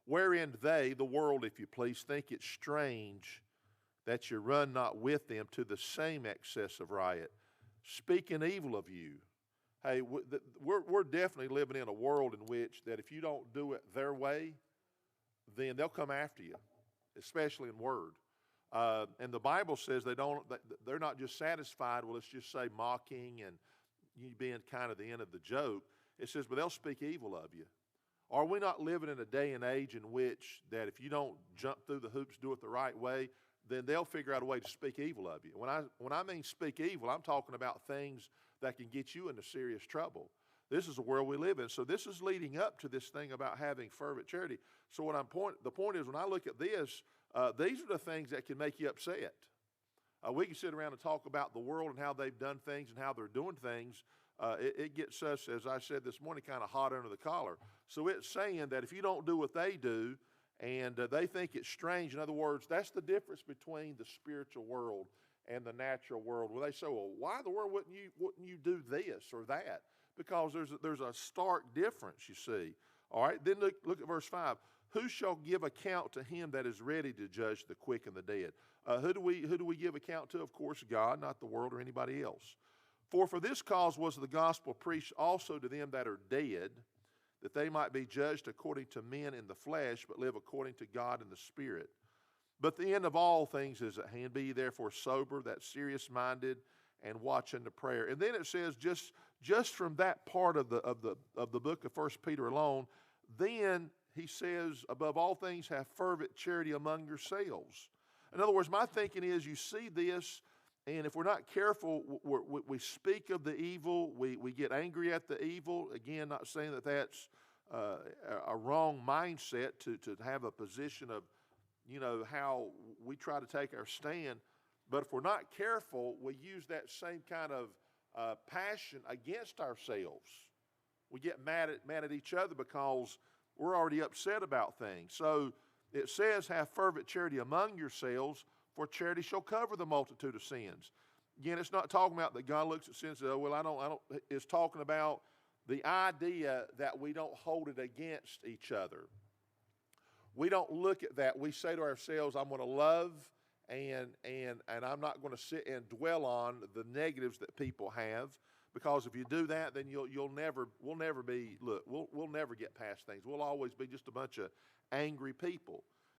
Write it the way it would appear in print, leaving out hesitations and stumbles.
wherein they, the world, if you please, think it strange that you run not with them to the same excess of riot, speaking evil of you. Hey, we're definitely living in a world in which that if you don't do it their way, then they'll come after you, especially in word. And the Bible says they're not just satisfied, well, let's just say mocking and you being kind of the end of the joke. It says, but they'll speak evil of you. Are we not living in a day and age in which that if you don't jump through the hoops, do it the right way, then they'll figure out a way to speak evil of you? When I mean speak evil, I'm talking about things that can get you into serious trouble. This is the world we live in. So this is leading up to this thing about having fervent charity. So the point is, when I look at this, these are the things that can make you upset. We can sit around and talk about the world and how they've done things and how they're doing things. It gets us, as I said this morning, kind of hot under the collar. So it's saying that if you don't do what they do and they think it's strange, in other words, that's the difference between the spiritual world and the natural world, where they say, well, why in the world wouldn't you do this or that? Because there's a stark difference, you see. All right, then look at verse 5. Who shall give account to him that is ready to judge the quick and the dead? Who do we give account to? Of course, God, not the world or anybody else. For this cause was the gospel preached also to them that are dead, that they might be judged according to men in the flesh, but live according to God in the Spirit. But the end of all things is at hand. Be ye therefore sober, that serious-minded, and watch unto prayer. And then it says, just from that part of the book of 1 Peter alone, then he says, above all things, have fervent charity among yourselves. In other words, my thinking is you see this, and if we're not careful, we speak of the evil, we get angry at the evil. Again, not saying that that's a wrong mindset to have a position of, how we try to take our stand. But if we're not careful, we use that same kind of passion against ourselves. We get mad at each other because we're already upset about things. So it says, have fervent charity among yourselves, for charity shall cover the multitude of sins. Again, it's not talking about that God looks at sin and says, oh, well, I don't. It's talking about the idea that we don't hold it against each other. We don't look at that. We say to ourselves, I'm going to love and I'm not going to sit and dwell on the negatives that people have, because if you do that, then we'll never get past things. We'll always be just a bunch of angry people.